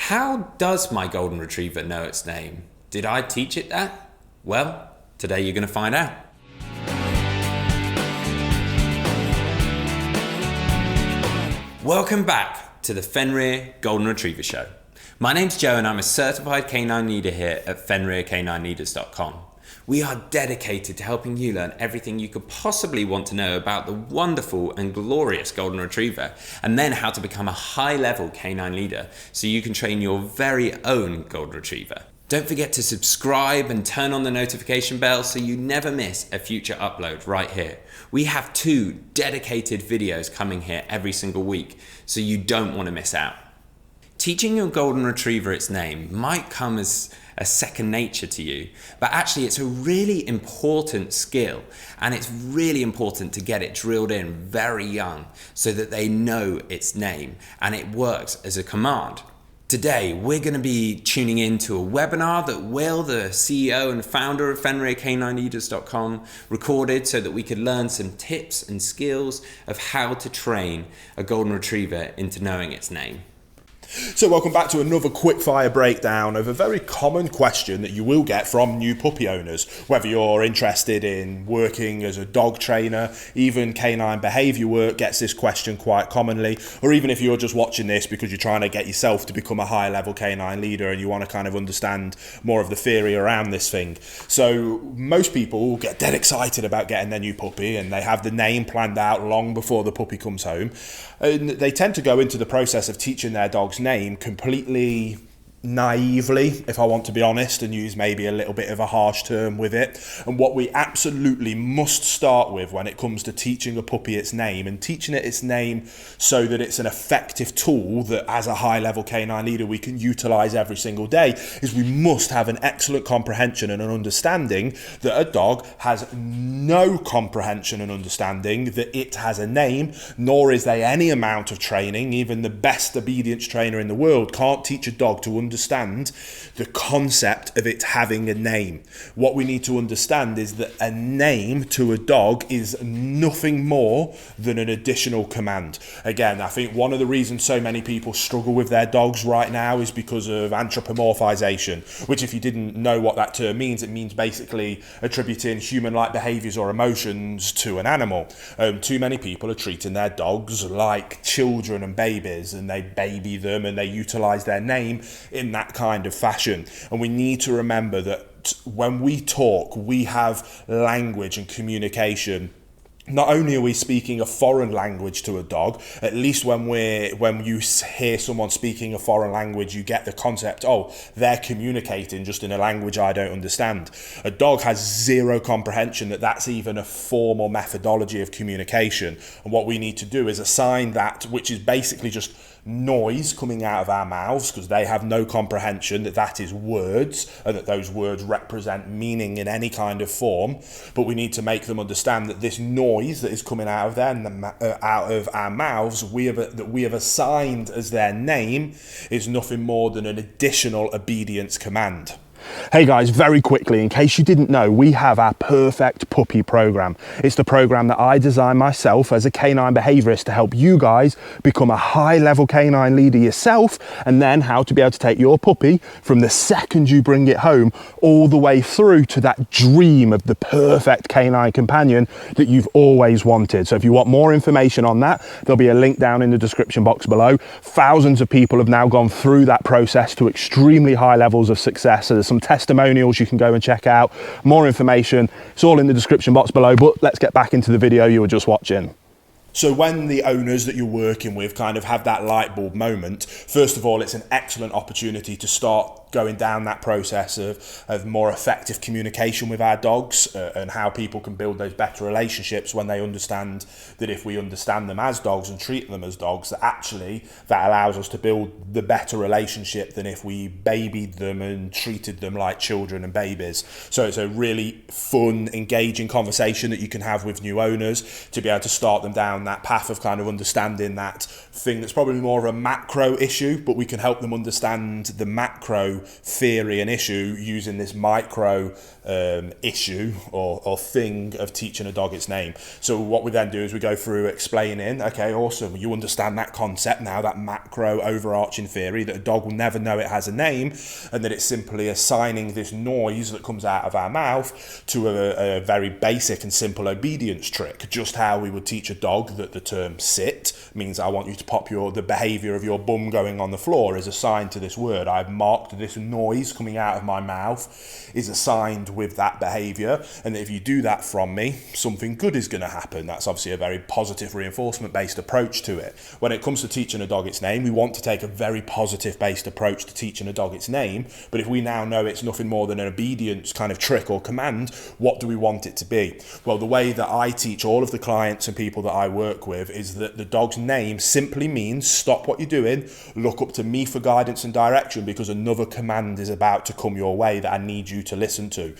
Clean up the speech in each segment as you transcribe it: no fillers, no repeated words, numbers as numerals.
How does my golden retriever know its name? Did I teach it that? Well, today you're going to find out. Welcome back to the Fenrir Golden Retriever Show. My name's Joe and I'm a certified canine leader here at FenrirCanineLeaders.com. We are dedicated to helping you learn everything you could possibly want to know about the wonderful and glorious Golden Retriever, and then how to become a high-level canine leader so you can train your very own Golden Retriever. Don't forget to subscribe and turn on the notification bell so you never miss a future upload right here. We have 2 dedicated videos coming here every single week, so you don't want to miss out. Teaching your Golden Retriever its name might come as a second nature to you, but actually it's a really important skill, and it's really important to get it drilled in very young so that they know its name and it works as a command. Today we're going to be tuning into a webinar that Will, the CEO and founder of FenrirCanineLeaders.com, recorded so that we could learn some tips and skills of how to train a Golden Retriever into knowing its name. So welcome back to another quickfire breakdown of a very common question that you will get from new puppy owners, whether you're interested in working as a dog trainer. Even canine behaviour work gets this question quite commonly, or even if you're just watching this because you're trying to get yourself to become a higher level canine leader and you want to kind of understand more of the theory around this thing. So most people get dead excited about getting their new puppy and they have the name planned out long before the puppy comes home, and they tend to go into the process of teaching their dog's name completely naively, if I want to be honest, and use maybe a little bit of a harsh term with it. And what we absolutely must start with when it comes to teaching a puppy its name, and teaching it its name so that it's an effective tool that as a high level canine leader we can utilize every single day, is we must have an excellent comprehension and an understanding that a dog has no comprehension and understanding that it has a name, nor is there any amount of training. Even the best obedience trainer in the world can't teach a dog to understand the concept of it having a name. What we need to understand is that a name to a dog is nothing more than an additional command. Again, I think one of the reasons so many people struggle with their dogs right now is because of anthropomorphization, which, if you didn't know what that term means, it means basically attributing human-like behaviors or emotions to an animal. Too many people are treating their dogs like children and babies, and they baby them and they utilize their name in that kind of fashion. And we need to remember that when we talk, we have language and communication. Not only are we speaking a foreign language to a dog, at least when you hear someone speaking a foreign language, you get the concept, oh, they're communicating just in a language I don't understand. A dog has zero comprehension that that's even a form or methodology of communication. And what we need to do is assign that, which is basically just noise coming out of our mouths, because they have no comprehension that that is words and that those words represent meaning in any kind of form. But we need to make them understand that this noise that is coming out of out of our mouths, that we have assigned as their name, is nothing more than an additional obedience command. Hey guys, very quickly, in case you didn't know, we have our Perfect Puppy program. It's the program that I designed myself as a canine behaviorist to help you guys become a high-level canine leader yourself, and then how to be able to take your puppy from the second you bring it home all the way through to that dream of the perfect canine companion that you've always wanted. So if you want more information on that, there'll be a link down in the description box below. Thousands of people have now gone through that process to extremely high levels of success. So there's some testimonials you can go and check out. More information, it's all in the description box below, but let's get back into the video you were just watching. So when the owners that you're working with kind of have that light bulb moment, first of all, it's an excellent opportunity to start going down that process of more effective communication with our dogs, and how people can build those better relationships when they understand that if we understand them as dogs and treat them as dogs, that actually that allows us to build the better relationship than if we babied them and treated them like children and babies. So it's a really fun, engaging conversation that you can have with new owners to be able to start them down that path of kind of understanding that thing that's probably more of a macro issue, but we can help them understand the macro theory and issue using this micro issue or thing of teaching a dog its name. So what we then do is we go through explaining, okay, awesome, you understand that concept now, that macro overarching theory that a dog will never know it has a name, and that it's simply assigning this noise that comes out of our mouth to a very basic and simple obedience trick. Just how we would teach a dog that the term sit means I want you to pop the behavior of your bum going on the floor is assigned to this word. I've marked this noise coming out of my mouth is assigned with that behavior, and if you do that from me, something good is going to happen. That's obviously a very positive reinforcement based approach to it. When it comes to teaching a dog its name, we want to take a very positive based approach to teaching a dog its name, but if we now know it's nothing more than an obedience kind of trick or command, what do we want it to be? Well, the way that I teach all of the clients and people that I work with is that the dog's name simply means stop what you're doing, look up to me for guidance and direction, because another command is about to come your way that I need you to listen to.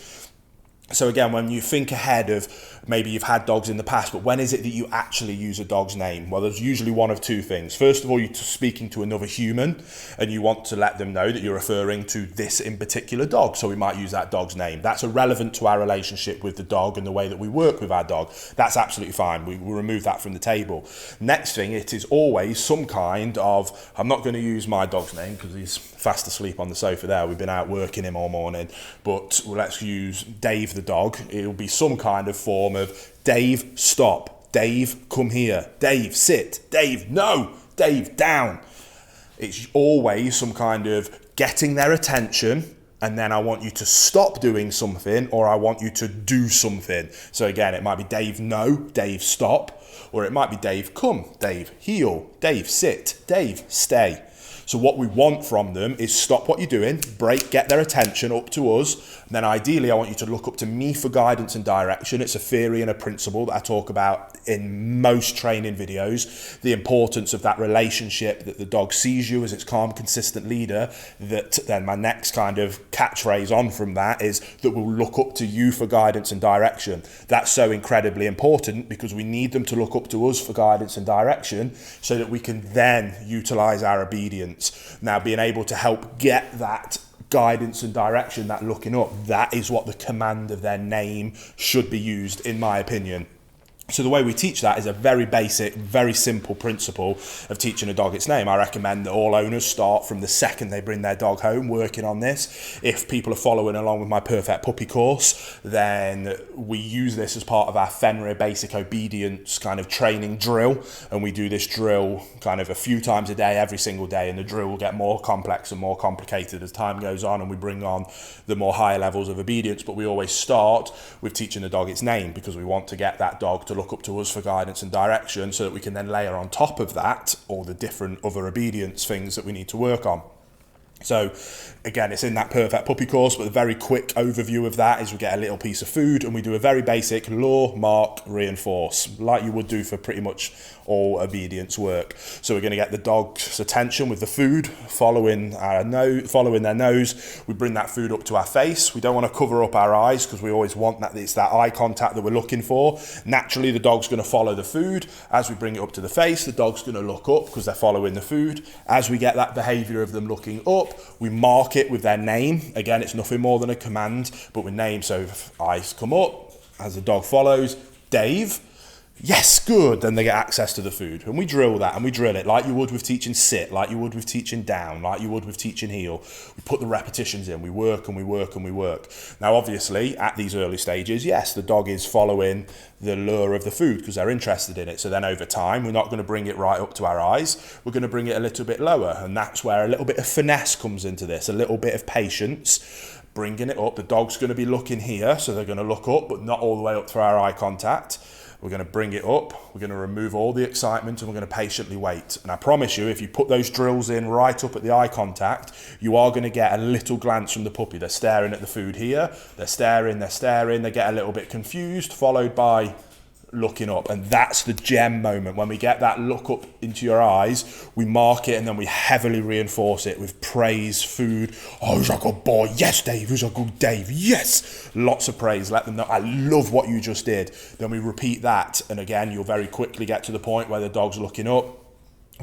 So again, when you think ahead of maybe you've had dogs in the past, but when is it that you actually use a dog's name? Well, there's usually one of two things. First of all, you're speaking to another human and you want to let them know that you're referring to this in particular dog. So we might use that dog's name. That's irrelevant to our relationship with the dog and the way that we work with our dog. That's absolutely fine. We will remove that from the table. Next thing, it is always some kind of, I'm not going to use my dog's name because he's fast asleep on the sofa there. We've been out working him all morning, but let's use Dave the dog. It'll be some kind of form of Dave, stop. Dave, come here. Dave, sit. Dave, no. Dave, down. It's always some kind of getting their attention, and then I want you to stop doing something, or I want you to do something. So again, it might be Dave, no. Dave, stop. Or it might be Dave, come. Dave, heel. Dave, sit. Dave, stay. So what we want from them is stop what you're doing, break, get their attention up to us. And then ideally, I want you to look up to me for guidance and direction. It's a theory and a principle that I talk about in most training videos. The importance of that relationship, that the dog sees you as its calm, consistent leader. That then my next kind of catchphrase on from that is that we'll look up to you for guidance and direction. That's so incredibly important because we need them to look up to us for guidance and direction so that we can then utilize our obedience. Now, being able to help get that guidance and direction, that looking up, that is what the command of their name should be used, in my opinion. So the way we teach that is a very basic, very simple principle of teaching a dog its name. I recommend that all owners start from the second they bring their dog home working on this. If people are following along with my Perfect Puppy course, then we use this as part of our Fenrir basic obedience kind of training drill. And we do this drill kind of a few times a day, every single day. And the drill will get more complex and more complicated as time goes on and we bring on the more higher levels of obedience. But we always start with teaching the dog its name because we want to get that dog to look up to us for guidance and direction so that we can then layer on top of that all the different other obedience things that we need to work on. So again, it's in that Perfect Puppy course, but a very quick overview of that is we get a little piece of food and we do a very basic lure, mark, reinforce, like you would do for pretty much all obedience work. So we're going to get the dog's attention with the food, following their nose. We bring that food up to our face. We don't want to cover up our eyes because we always want that, it's that eye contact that we're looking for. Naturally, the dog's going to follow the food. As we bring it up to the face, the dog's going to look up because they're following the food. As we get that behavior of them looking up, we mark it with their name. Again, it's nothing more than a command, but with name. So if eyes come up, as the dog follows, Dave, yes, good, then they get access to the food. And we drill that and we drill it like you would with teaching sit, like you would with teaching down, like you would with teaching heel. We put the repetitions in, we work and we work and we work. Now, obviously, at these early stages, yes, the dog is following the lure of the food because they're interested in it. So then over time, we're not going to bring it right up to our eyes. We're going to bring it a little bit lower. And that's where a little bit of finesse comes into this, a little bit of patience, bringing it up. The dog's going to be looking here, so they're going to look up, but not all the way up to our eye contact. We're going to bring it up, we're going to remove all the excitement and we're going to patiently wait. And I promise you, if you put those drills in right up at the eye contact, you are going to get a little glance from the puppy. They're staring at the food here, they're staring, they get a little bit confused, followed by looking up. And that's the gem moment. When we get that look up into your eyes, we mark it and then we heavily reinforce it with praise, food. Oh, he's a good boy. Yes, Dave. He's a good Dave. Yes. Lots of praise. Let them know, I love what you just did. Then we repeat that. And again, you'll very quickly get to the point where the dog's looking up.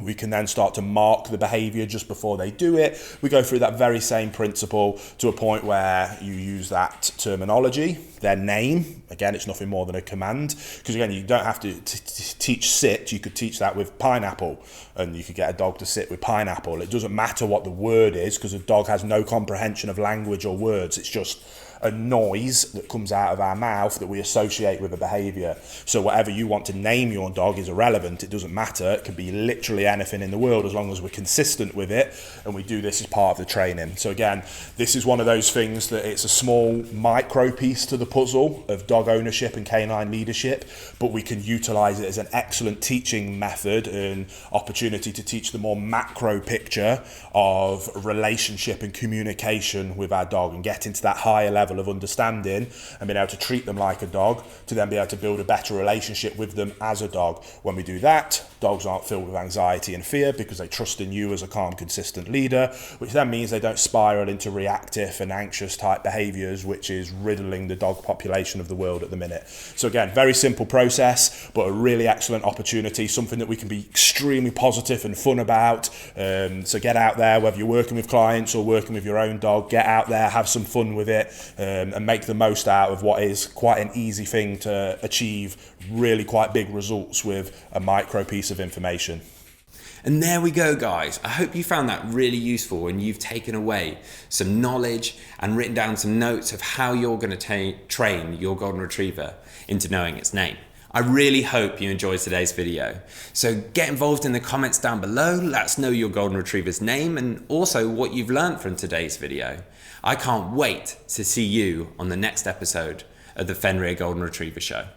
We can then start to mark the behavior just before they do it. We go through that very same principle to a point where you use that terminology, their name. Again, it's nothing more than a command, because again, you don't have to teach sit. You could teach that with pineapple, and you could get a dog to sit with pineapple. It doesn't matter what the word is, because a dog has no comprehension of language or words. It's just a noise that comes out of our mouth that we associate with a behavior. So whatever you want to name your dog is irrelevant. It doesn't matter. It could be literally anything in the world, as long as we're consistent with it, and we do this as part of the training. So again, this is one of those things that it's a small micro piece to the puzzle of dog ownership and canine leadership, but we can utilize it as an excellent teaching method and opportunity to teach the more macro picture of relationship and communication with our dog, and get into that higher level of understanding and being able to treat them like a dog, to then be able to build a better relationship with them as a dog. When we do that, dogs aren't filled with anxiety and fear because they trust in you as a calm, consistent leader, which then means they don't spiral into reactive and anxious type behaviors, which is riddling the dog population of the world at the minute. So again, very simple process, but a really excellent opportunity, something that we can be extremely positive and fun about. So get out there, whether you're working with clients or working with your own dog, get out there, have some fun with it, and make the most out of what is quite an easy thing to achieve really quite big results with a micro piece of information. And there we go, guys. I hope you found that really useful and you've taken away some knowledge and written down some notes of how you're going to train your Golden Retriever into knowing its name. I really hope you enjoyed today's video. So get involved in the comments down below. Let us know your Golden Retriever's name and also what you've learned from today's video. I can't wait to see you on the next episode of the Fenrir Golden Retriever Show.